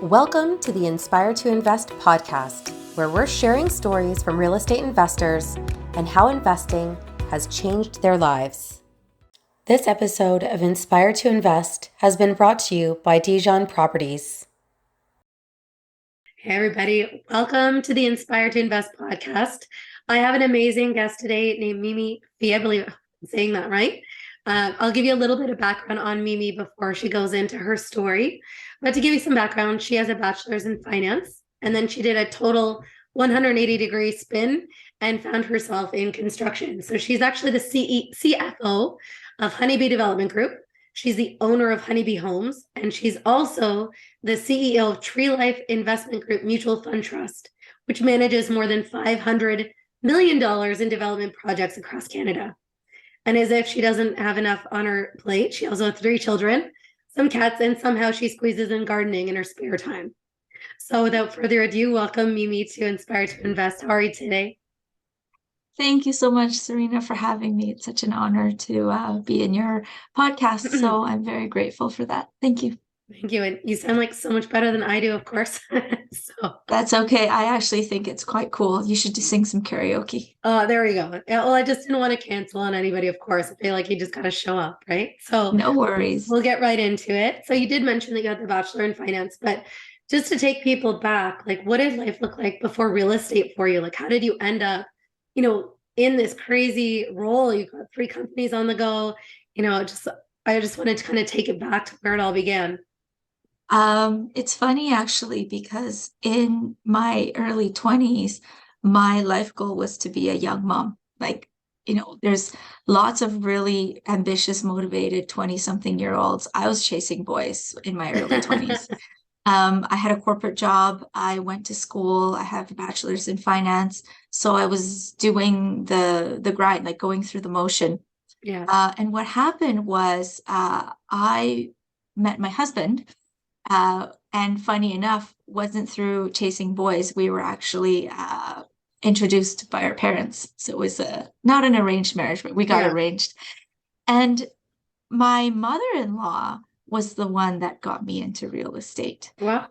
Welcome to the Inspire to Invest podcast, where we're sharing stories from real estate investors and how investing has changed their lives. This episode of Inspire to Invest has been brought to you by Dijon Properties. Hey everybody, welcome to the Inspire to Invest podcast. I have an amazing guest today named Mimi Fee. I believe I'm saying that right. I'll give you a little bit of background on Mimi before she goes into her story. But to give you some background, she has a bachelor's in finance, and then she did a total 180-degree spin and found herself in construction. So she's actually the CFO of Honeybee Development Group. She's the owner of Honeybee Homes, and she's also the CEO of Tree Life Investment Group Mutual Fund Trust, which manages more than $500 million in development projects across Canada. And as if she doesn't have enough on her plate, she also has 3 children, some cats, and somehow she squeezes in gardening in her spare time. So without further ado, welcome Mimi to Inspire to Invest. How are you today? Thank you so much, Serena, for having me. It's such an honor to be in your podcast. So I'm very grateful for that. Thank you. Thank you. And you sound like so much better than I do, of course. So that's okay. I actually think it's quite cool. You should just sing some karaoke. Oh, there we go. Yeah, well, I just didn't want to cancel on anybody, of course. I feel like you just got to show up, right? So no worries. We'll get right into it. So you did mention that you had the bachelor in finance, but just to take people back, like what did life look like before real estate for you? Like how did you end up, in this crazy role? You've got 3 companies on the go, I just wanted to kind of take it back to where it all began. It's funny actually, because in my early 20s, my life goal was to be a young mom. There's lots of really ambitious, motivated 20-something-year-olds. I was chasing boys in my early 20s. I had a corporate job. I went to school. I have a bachelor's in finance. So I was doing the grind, like going through the motion. Yeah. And what happened was I met my husband. And funny enough, wasn't through chasing boys. We were actually introduced by our parents. So it was not an arranged marriage, but we got arranged. And my mother-in-law was the one that got me into real estate. Wow.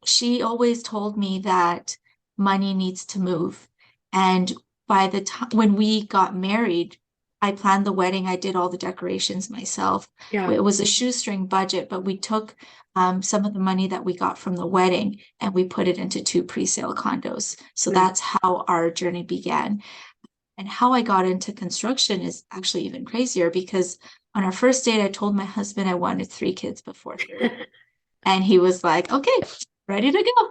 She always told me that money needs to move. And by the time when we got married, I planned the wedding. I did all the decorations myself. Yeah. It was a shoestring budget, but we took some of the money that we got from the wedding and we put it into 2 pre-sale condos. So that's how our journey began. And how I got into construction is actually even crazier, because on our first date, I told my husband I wanted 3 kids before 30. And he was like, okay, ready to go.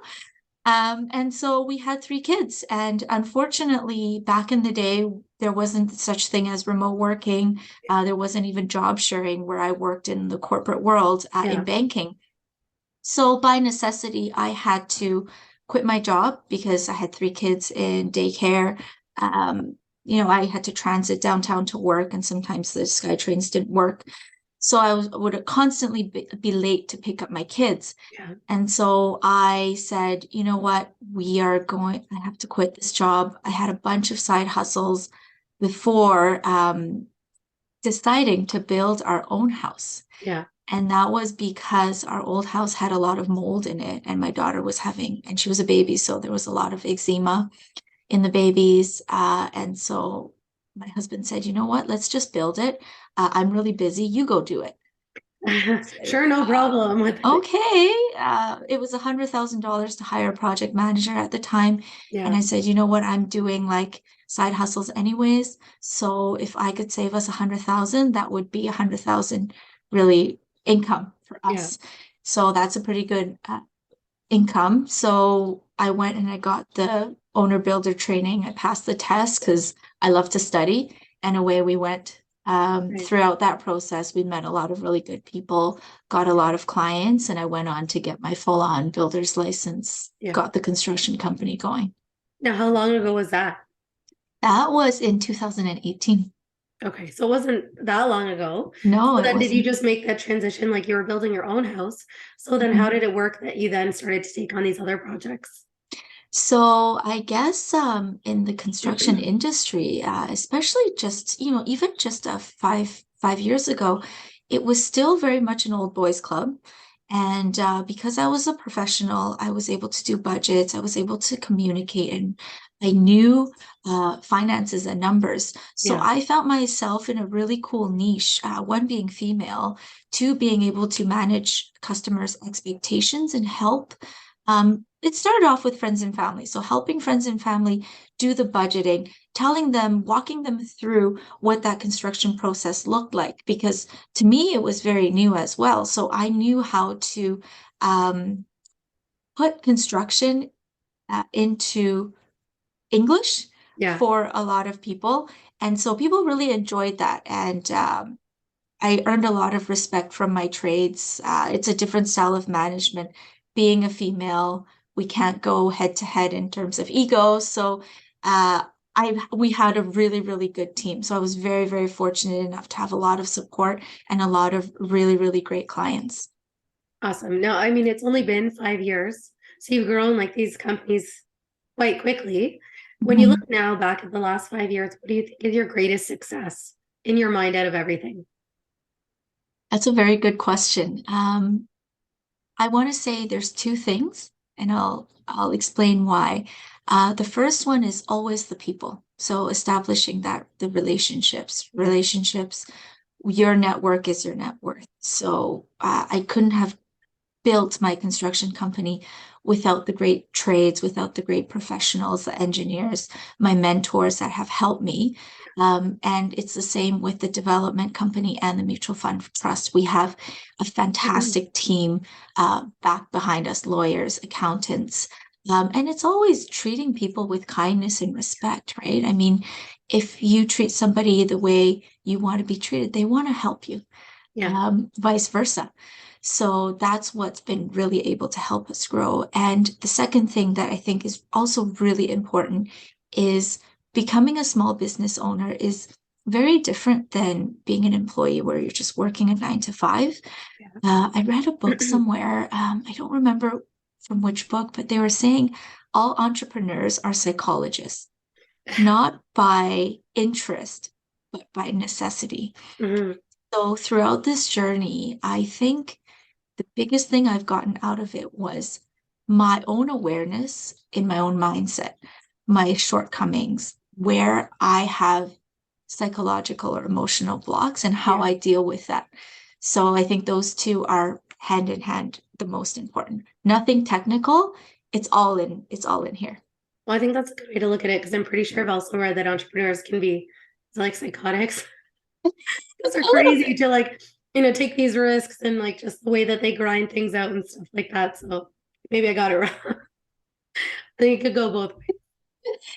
And so we had 3 kids. And unfortunately, back in the day, there wasn't such thing as remote working. There wasn't even job sharing where I worked in the corporate world in banking. So by necessity, I had to quit my job because I had 3 kids in daycare. I had to transit downtown to work, and sometimes the SkyTrains didn't work. So I would constantly be late to pick up my kids. Yeah. And so I said, you know what, I have to quit this job. I had a bunch of side hustles before deciding to build our own house. Yeah. And that was because our old house had a lot of mold in it, and my daughter and she was a baby, so there was a lot of eczema in the babies. And so my husband said, you know what, let's just build it. I'm really busy. You go do it. Sure, no problem. Okay. It was $100,000 to hire a project manager at the time. Yeah. And I said, you know what, I'm doing like side hustles anyways. So if I could save us 100,000, that would be 100,000 really income for us. Yeah. So that's a pretty good income. So I went and I got the owner builder training. I passed the test because I love to study, and away we went. Throughout that process, we met a lot of really good people, got a lot of clients, and I went on to get my full-on builder's license, got the construction company going. Now, how long ago was that? That was in 2018. Okay, so it wasn't that long ago. No, so then did you just make that transition, like you were building your own house? So then how did it work that you then started to take on these other projects? So I guess in the construction industry, especially just, even just 5 years ago, it was still very much an old boys club. And because I was a professional, I was able to do budgets, I was able to communicate, and I knew finances and numbers. So Yeah. I felt myself in a really cool niche, one being female, two being able to manage customers' expectations and help. It started off with friends and family. So helping friends and family do the budgeting, telling them, walking them through what that construction process looked like, because to me, it was very new as well. So I knew how to put construction into English Yeah. for a lot of people. And so people really enjoyed that. And I earned a lot of respect from my trades. It's a different style of management. Being a female, we can't go head to head in terms of ego. So uh, we had a really, really good team. So I was very, very fortunate enough to have a lot of support and a lot of really, really great clients. Awesome. No, I mean, it's only been 5 years. So you've grown like these companies quite quickly. When you Mhm. look now back at the last 5 years, what do you think is your greatest success in your mind out of everything? That's a very good question. I want to say there's two things, and I'll explain why. The first one is always the people. So establishing that the relationships, your network is your net worth. So I couldn't have built my construction company without the great trades, without the great professionals, the engineers, my mentors that have helped me. And it's the same with the development company and the mutual fund trust. We have a Mhm. fantastic team back behind us, lawyers, accountants. And it's always treating people with kindness and respect, right? I mean, if you treat somebody the way you want to be treated, they want to help you, Yeah. vice versa. So that's what's been really able to help us grow. And the second thing that I think is also really important is becoming a small business owner is very different than being an employee where you're just working a 9 to 5. I read a book somewhere, I don't remember from which book, but they were saying all entrepreneurs are psychologists, not by interest, but by necessity. Mhm. So throughout this journey, I think the biggest thing I've gotten out of it was my own awareness in my own mindset, my shortcomings, where I have psychological or emotional blocks and how Yeah. I deal with that. So I think those two are hand in hand the most important. Nothing technical, it's all in here. Well, I think that's a good way to look at it because I'm pretty sure I've also read that entrepreneurs can be like psychotics. Those are A little crazy bit. to take these risks and like just the way that they grind things out and stuff like that. So maybe I got it wrong. I think it could go both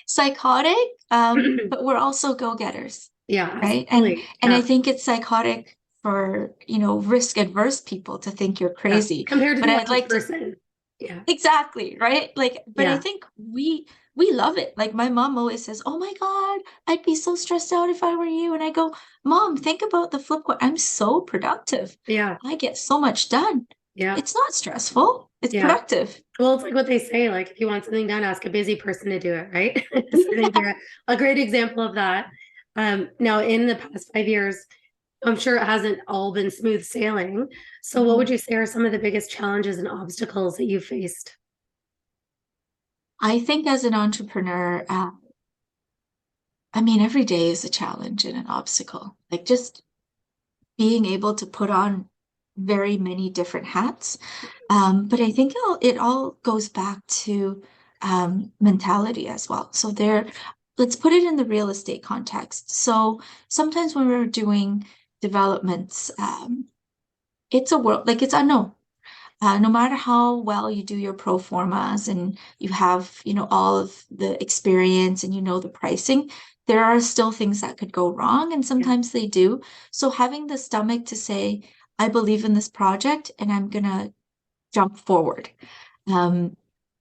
Psychotic, ways. but we're also go-getters, Yeah, right? And absolutely. and Yeah. I think it's psychotic for, risk adverse people to think you're Yeah. crazy. Compared to But the I'd average like to person. Yeah. exactly, right? Like, but I Yeah. think we love it. Like my mom always says, "Oh my God, I'd be so stressed out if I were you." And I go, "Mom, think about the flip coin. I'm so productive. Yeah. I get so much done. Yeah. It's not stressful. It's Yeah. productive." Well, it's like what they say, like if you want something done, ask a busy person to do it, right? So I think Yeah. you're a great example of that. Now in the past 5 years, I'm sure it hasn't all been smooth sailing. So what would Mhm. you say are some of the biggest challenges and obstacles that you faced? I think as an entrepreneur, I mean, every day is a challenge and an obstacle. Like just being able to put on very many different hats. But I think it all goes back to mentality as well. So let's put it in the real estate context. So sometimes when we're doing developments, it's a world like it's unknown. No matter how well you do your pro formas and you have, all of the experience and the pricing, there are still things that could go wrong, and Yeah. sometimes they do. So having the stomach to say, I believe in this project and I'm gonna jump forward. Um,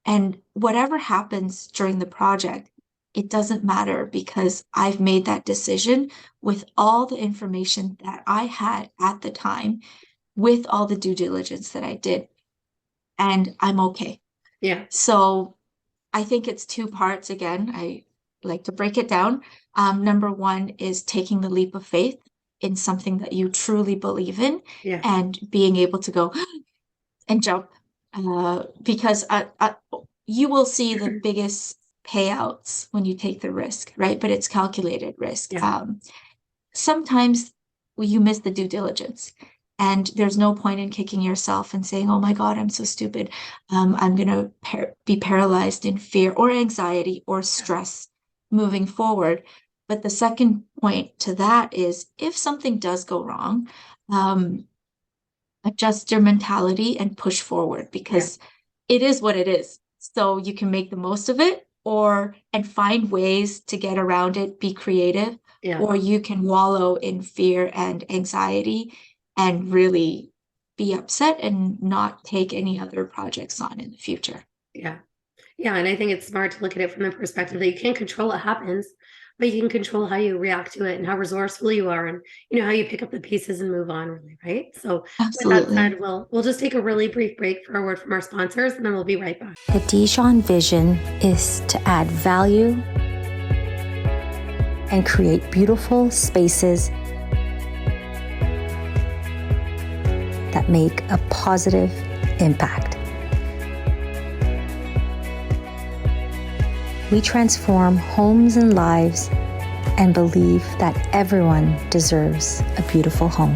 and whatever happens during the project, it doesn't matter because I've made that decision with all the information that I had at the time, with all the due diligence that I did, and I'm okay. Yeah. So I think it's two parts again. I like to break it down. Number one is taking the leap of faith in something that you truly believe in Yeah. and being able to go, and jump, because you will see the biggest payouts when you take the risk, right? But it's calculated risk. Yeah. Sometimes you miss the due diligence, and there's no point in kicking yourself and saying, oh my God, I'm so stupid. I'm going to be paralyzed in fear or anxiety or stress moving forward. But the second point to that is, if something does go wrong, adjust your mentality and push forward, because it is what it is. So you can make the most of it, and find ways to get around it, be creative, Yeah. or you can wallow in fear and anxiety and really be upset and not take any other projects on in the future. Yeah. Yeah. And I think it's smart to look at it from the perspective that you can't control what happens, but you can control how you react to it and how resourceful you are, and how you pick up the pieces and move on, really, right? So with that Absolutely. said, we'll just take a really brief break for a word from our sponsors, and then we'll be right back. The Dijon vision is to add value and create beautiful spaces that make a positive impact. We transform homes and lives and believe that everyone deserves a beautiful home.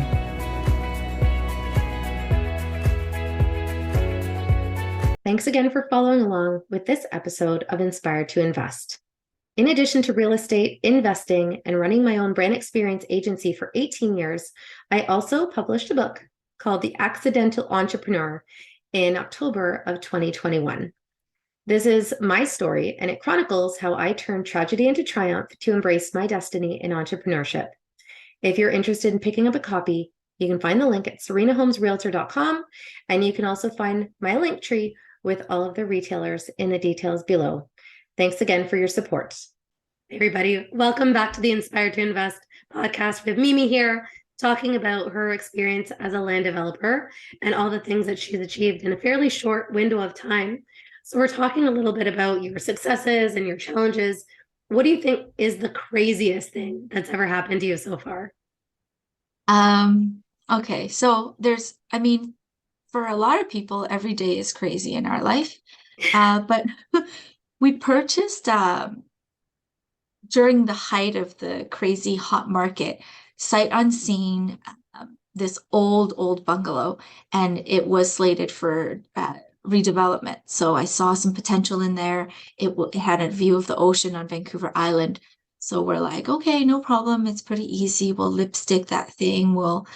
Thanks again for following along with this episode of Inspired to Invest. In addition to real estate, investing, and running my own brand experience agency for 18 years, I also published a book called The Accidental Entrepreneur in October of 2021. This is my story, and it chronicles how I turned tragedy into triumph to embrace my destiny in entrepreneurship. If you're interested in picking up a copy, you can find the link at serenahomesrealtor.com, and you can also find my link tree with all of the retailers in the details below. Thanks again for your support. Everybody, welcome back to the Inspired to Invest podcast with Mimi here, talking about her experience as a land developer and all the things that she's achieved in a fairly short window of time. So we're talking a little bit about your successes and your challenges. What do you think is the craziest thing that's ever happened to you so far? Okay, so for a lot of people, every day is crazy in our life. But we purchased during the height of the crazy hot market, sight unseen, this old bungalow, and it was slated for redevelopment. So I saw some potential in there. It had a view of the ocean on Vancouver Island. So we're like, okay, no problem. It's pretty easy. We'll lipstick that thing. We'll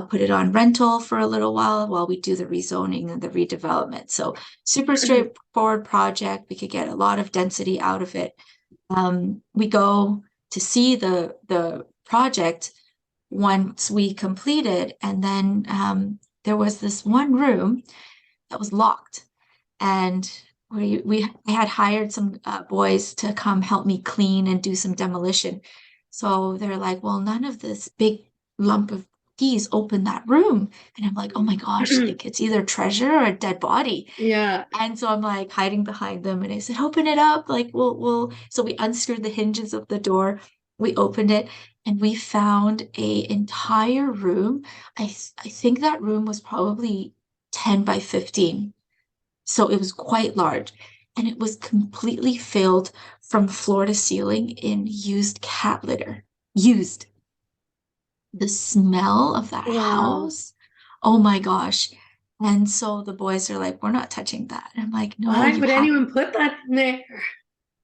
put it on rental for a little while we do the rezoning and the redevelopment. So super straightforward project. We could get a lot of density out of it. We go to see the project once we completed, and then there was this one room that was locked, and I had hired some boys to come help me clean and do some demolition. So they're like, well, none of this big lump of keys open that room. And I'm like, oh my gosh, like it's either treasure or a dead body. Yeah. And so I'm like hiding behind them, and I said, open it up. Like so we unscrewed the hinges of the door. We opened it, and we found a entire room. I think that room was probably 10 by 15. So it was quite large, and it was completely filled from floor to ceiling in used cat litter. Used. The smell of that house. Oh my gosh. And so the boys are like, we're not touching that. And I'm like, no, Why you would have. anyone put that in there?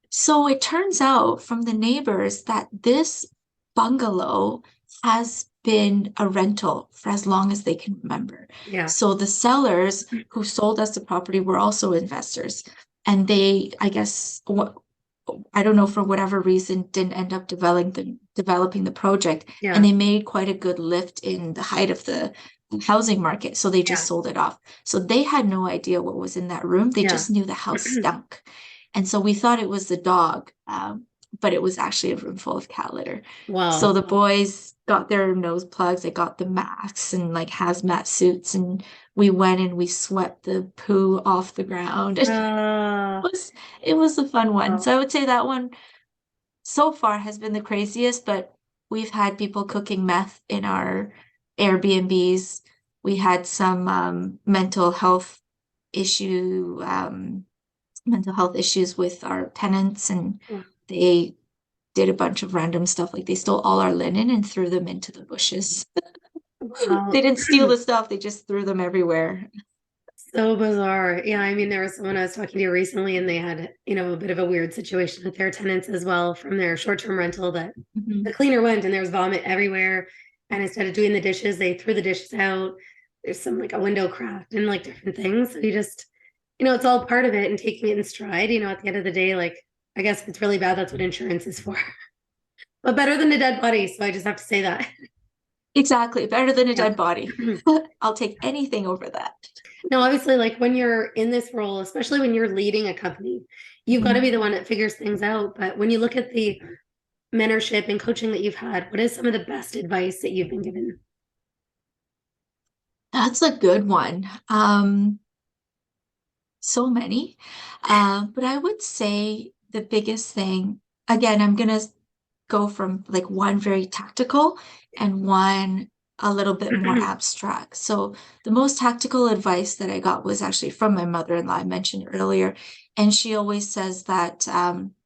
So it turns out from the neighbors that this bungalow has been a rental for as long as they can remember. Yeah. So the sellers who sold us the property were also investors. And they, I guess, I don't know, for whatever reason, didn't end up developing the project. Yeah. And they made quite a good lift in the height of the housing market. So they just sold it off. So they had no idea what was in that room. They just knew the house stunk. And so we thought it was the dog, but it was actually a room full of cat litter. Wow. So the boys got their nose plugs, they got the masks and like hazmat suits, and we went and we swept the poo off the ground. It was a fun one. So I would say that one so far has been the craziest, but we've had people cooking meth in our Airbnbs. We had some mental health mental health issues with our tenants, and they did a bunch of random stuff. Like they stole all our linen and threw them into the bushes. They didn't steal the stuff, they just threw them everywhere. So bizarre. Yeah, I mean, there was someone I was talking to recently, and they had, a bit of a weird situation with their tenants as well from their short-term rental, that the cleaner went and there was vomit everywhere. And instead of doing the dishes, they threw the dishes out. There's some like a window cracked and like different things. So you just, it's all part of it, and taking it in stride, at the end of the day, like, I guess if it's really bad, that's what insurance is for. But better than a dead body. So I just have to say that. Exactly. Better than a dead body. I'll take anything over that. Now, obviously, like when you're in this role, especially when you're leading a company, you've got to be the one that figures things out. But when you look at the mentorship and coaching that you've had, what is some of the best advice that you've been given? That's a good one. So many. But I would say the biggest thing, again, I'm going to go from like one very tactical and one a little bit more abstract. So the most tactical advice that I got was actually from my mother-in-law, I mentioned earlier. And she always says that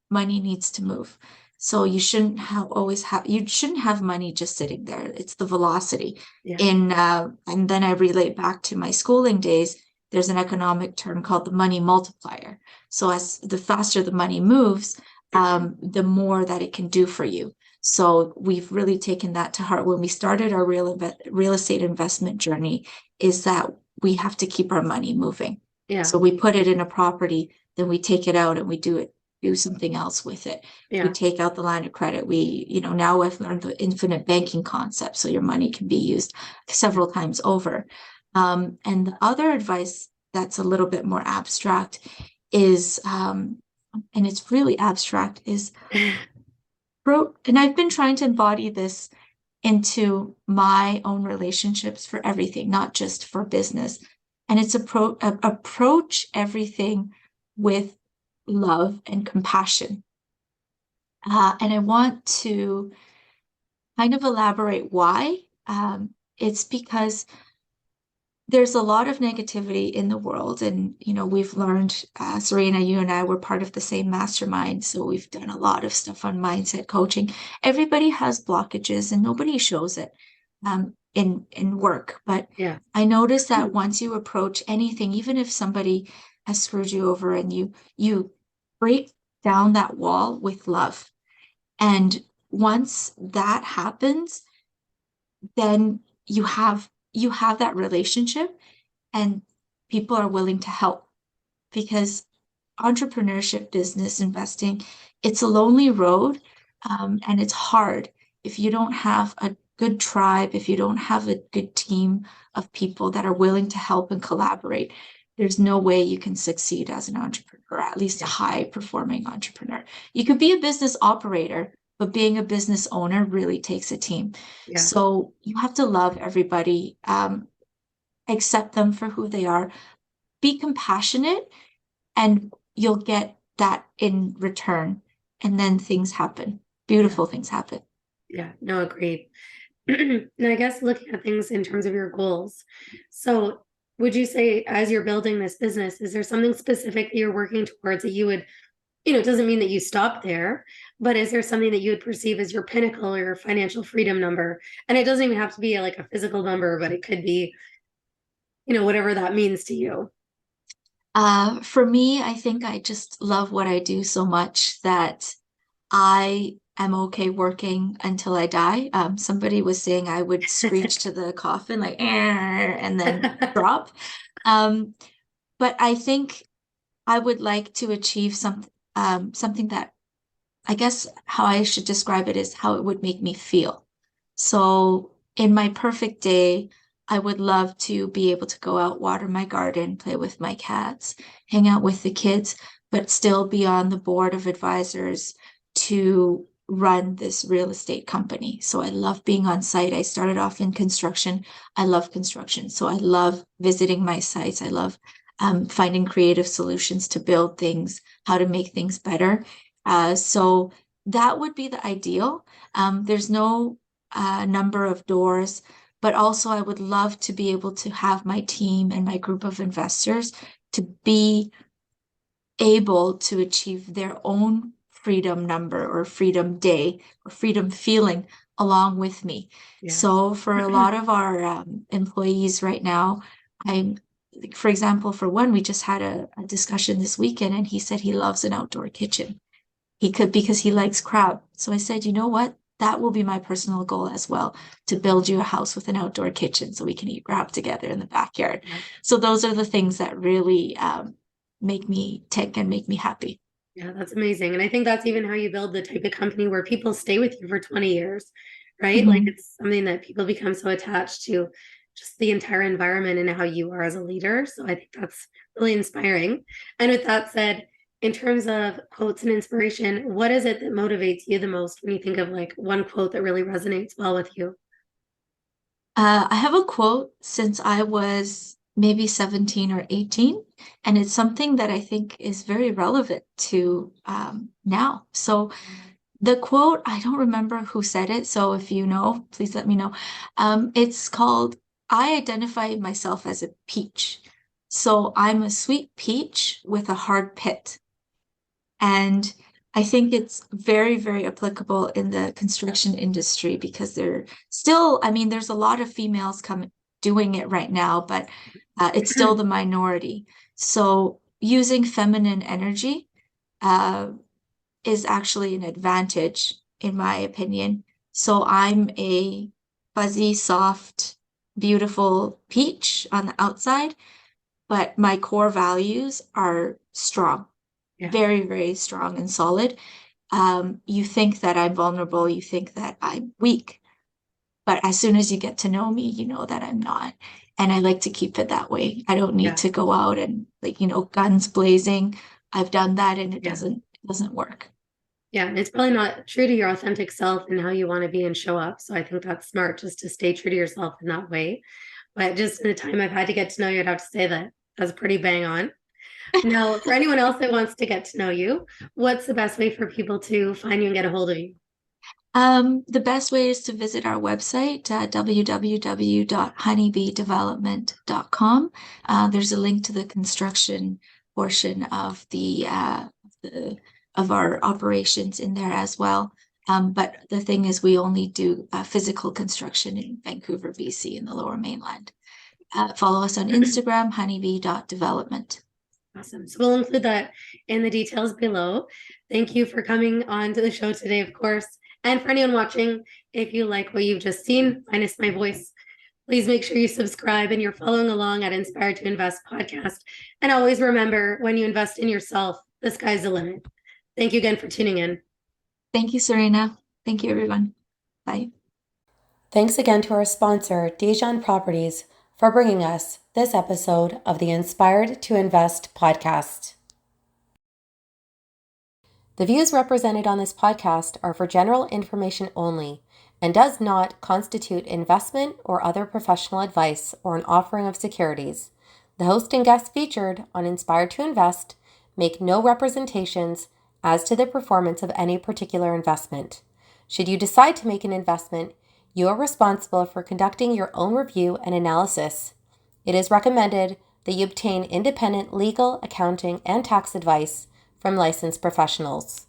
money needs to move. So you shouldn't have money just sitting there. It's the velocity. Yeah. And then I relate back to my schooling days. There's an economic term called the money multiplier. So as the faster the money moves, the more that it can do for you. So we've really taken that to heart when we started our real estate investment journey, is that we have to keep our money moving. Yeah. So we put it in a property, then we take it out and we do something else with it. Yeah. We take out the line of credit. Now we've learned the infinite banking concept. So your money can be used several times over. And the other advice that's a little bit more abstract is, and it's really abstract, is and I've been trying to embody this into my own relationships for everything, not just for business. And it's approach everything with love and compassion. And I want to kind of elaborate why. It's because there's a lot of negativity in the world, and we've learned, Serena, you and I were part of the same mastermind, so we've done a lot of stuff on mindset coaching. Everybody has blockages and nobody shows it in work, but yeah. I noticed that once you approach anything, even if somebody has screwed you over, and you break down that wall with love, and once that happens, then you have that relationship and people are willing to help. Because entrepreneurship, business, investing, it's a lonely road, and it's hard if you don't have a good tribe, if you don't have a good team of people that are willing to help and collaborate. There's no way you can succeed as an entrepreneur, at least a high-performing entrepreneur. You could be a business operator, but being a business owner really takes a team. Yeah. So you have to love everybody, accept them for who they are, be compassionate, and you'll get that in return. And then things happen. Beautiful things happen. Yeah, no, agreed. And I guess looking at things in terms of your goals. So would you say, as you're building this business, is there something specific that you're working towards that you would, it doesn't mean that you stop there, but is there something that you would perceive as your pinnacle or your financial freedom number? And it doesn't even have to be like a physical number, but it could be, whatever that means to you. For me, I think I just love what I do so much that I am okay working until I die. Somebody was saying I would screech to the coffin like, and then drop. But I think I would like to achieve something that, I guess how I should describe it is how it would make me feel. So in my perfect day, I would love to be able to go out, water my garden, play with my cats, hang out with the kids, but still be on the board of advisors to run this real estate company. So I love being on site. I started off in construction. I love construction. So I love visiting my sites. I love finding creative solutions to build things, how to make things better. So that would be the ideal. There's no number of doors, but also I would love to be able to have my team and my group of investors to be able to achieve their own freedom number or freedom day or freedom feeling along with me. Yeah. So for a lot of our employees right now, for example, for one, we just had a discussion this weekend, and he said he loves an outdoor kitchen. He could, because he likes crab. So I said, you know what? That will be my personal goal as well, to build you a house with an outdoor kitchen so we can eat crab together in the backyard. Yeah. So those are the things that really make me tick and make me happy. Yeah, that's amazing. And I think that's even how you build the type of company where people stay with you for 20 years, right? Like it's something that people become so attached to, just the entire environment and how you are as a leader. So I think that's really inspiring. And with that said, in terms of quotes and inspiration, what is it that motivates you the most when you think of like one quote that really resonates well with you? I have a quote since I was maybe 17 or 18, and it's something that I think is very relevant to now. So the quote, I don't remember who said it, so if you know, please let me know. It's called, I identify myself as a peach. So I'm a sweet peach with a hard pit. And I think it's very, very applicable in the construction industry, because there's a lot of females doing it right now, but it's still the minority. So using feminine energy is actually an advantage, in my opinion. So I'm a fuzzy, soft, beautiful peach on the outside, but my core values are strong. Yeah. Very, very strong and solid. You think that I'm vulnerable, you think that I'm weak, but as soon as you get to know me, you know that I'm not. And I like to keep it that way. I don't need to go out and guns blazing. I've done that, and it doesn't work. Yeah, and it's probably not true to your authentic self and how you want to be and show up. So I think that's smart, just to stay true to yourself in that way. But just in the time I've had to get to know you, I'd have to say that that's pretty bang on. Now, for anyone else that wants to get to know you, what's the best way for people to find you and get a hold of you? The best way is to visit our website, www.honeybeedevelopment.com. There's a link to the construction portion of of our operations in there as well. But the thing is, we only do physical construction in Vancouver, BC, in the Lower Mainland. Follow us on Instagram, honeybee.development. Awesome. So we'll include that in the details below. Thank you for coming on to the show today, of course. And for anyone watching, if you like what you've just seen, minus my voice, please make sure you subscribe and you're following along at Inspired to Invest podcast. And always remember, when you invest in yourself, the sky's the limit. Thank you again for tuning in. Thank you, Serena. Thank you, everyone. Bye. Thanks again to our sponsor, Dijon Properties, for bringing us this episode of the Inspired to Invest podcast. The views represented on this podcast are for general information only and does not constitute investment or other professional advice or an offering of securities. The host and guests featured on Inspired to Invest make no representations as to the performance of any particular investment. Should you decide to make an investment, you are responsible for conducting your own review and analysis. It is recommended that you obtain independent legal, accounting, and tax advice from licensed professionals.